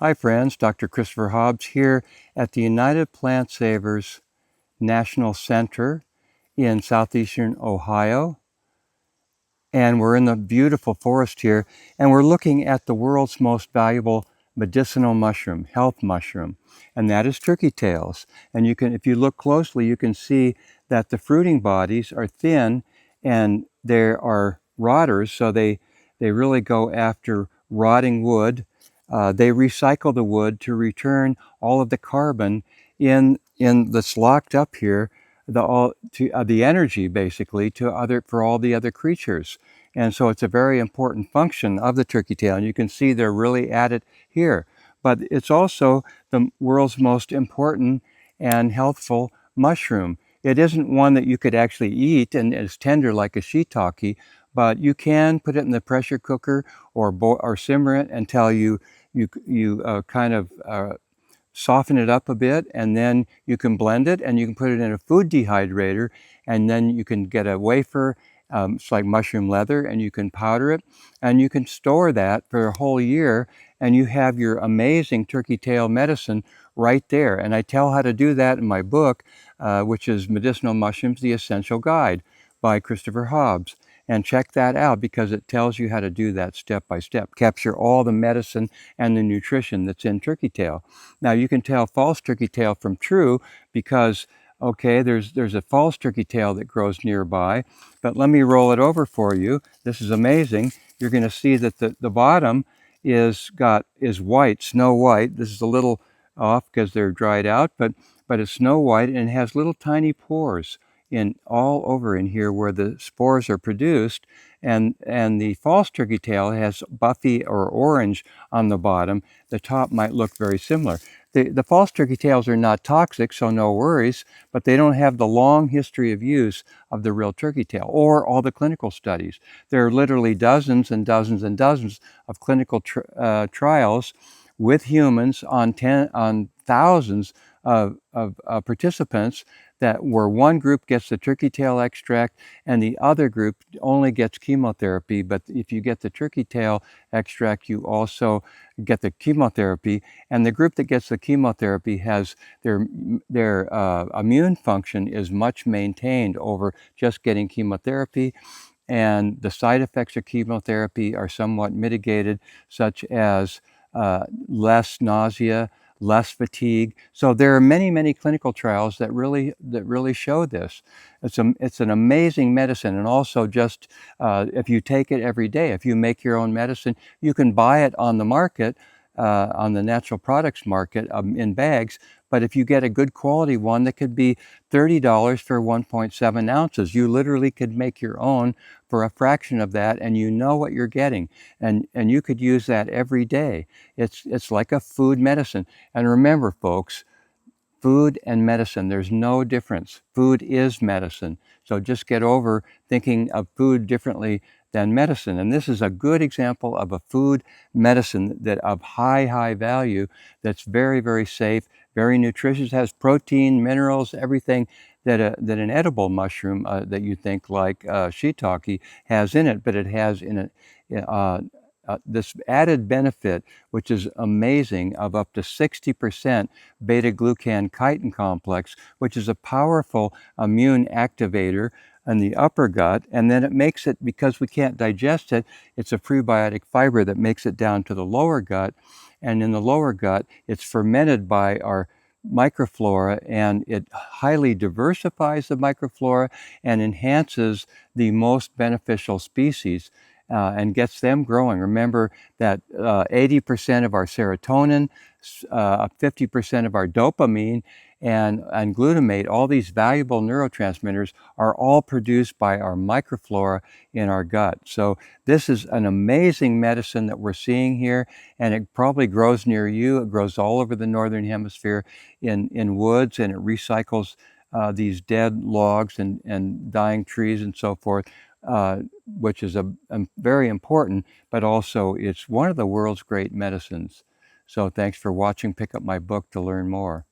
Hi friends, Dr. Christopher Hobbs here at the United Plant Savers National Center in southeastern Ohio. And we're in the beautiful forest here, and we're looking at the world's most valuable medicinal mushroom, health mushroom, and that is turkey tails. And you can, if you look closely, you can see that the fruiting bodies are thin and there are rotters, so they really go after rotting wood. They recycle the wood to return all of the carbon in that's locked up here, the energy basically for all the other creatures. And so it's a very important function of the turkey tail, and you can see they're really at it here. But it's also the world's most important and healthful mushroom. It isn't one that you could actually eat and is tender like a shiitake, but you can put it in the pressure cooker or simmer it until you kind of soften it up a bit, and then you can blend it and you can put it in a food dehydrator, and then you can get a wafer. It's like mushroom leather, and you can powder it and you can store that for a whole year, and you have your amazing turkey tail medicine right there. And I tell how to do that in my book, which is Medicinal Mushrooms, The Essential Guide by Christopher Hobbs. And check that out because it tells you how to do that step by step, capture all the medicine and the nutrition that's in turkey tail. Now you can tell false turkey tail from true because, okay, there's a false turkey tail that grows nearby, but let me roll it over for you. This is amazing. You're going to see that the bottom is white, snow white. This is a little off because they're dried out, but it's snow white, and it has little tiny pores all over in here where the spores are produced, and the false turkey tail has buffy or orange on the bottom. The top might look very similar. The false turkey tails are not toxic, so no worries, but they don't have the long history of use of the real turkey tail or all the clinical studies. There are literally dozens and dozens and dozens of clinical trials with humans on thousands of participants, where one group gets the turkey tail extract and the other group only gets chemotherapy. But if you get the turkey tail extract, you also get the chemotherapy. And the group that gets the chemotherapy has their immune function is much maintained over just getting chemotherapy. And the side effects of chemotherapy are somewhat mitigated, such as less nausea, less fatigue. So there are many, many clinical trials that really show this. It's an amazing medicine, and also just if you take it every day, if you make your own medicine, you can buy it on the market, on the natural products market in bags. But if you get a good quality one, that could be $30 for 1.7 ounces. You literally could make your own for a fraction of that, and you know what you're getting, and you could use that every day. It's like a food medicine. And remember, folks, food and medicine, there's no difference. Food is medicine. So just get over thinking of food differently than medicine. And this is a good example of a food medicine that of high value, that's very, very safe, very nutritious, has protein, minerals, everything that an edible mushroom that you think like shiitake has in it, but it has in it this added benefit, which is amazing, of up to 60% beta-glucan chitin complex, which is a powerful immune activator in the upper gut. And then it makes it, because we can't digest it, it's a prebiotic fiber that makes it down to the lower gut. And in the lower gut, it's fermented by our microflora, and it highly diversifies the microflora and enhances the most beneficial species and gets them growing. Remember that 80% of our serotonin, 50% of our dopamine, and glutamate, all these valuable neurotransmitters, are all produced by our microflora in our gut. So this is an amazing medicine that we're seeing here, and it probably grows near you. It grows all over the northern hemisphere in woods, and it recycles these dead logs and dying trees and so forth, which is a very important, but also it's one of the world's great medicines. So thanks for watching. Pick up my book to learn more.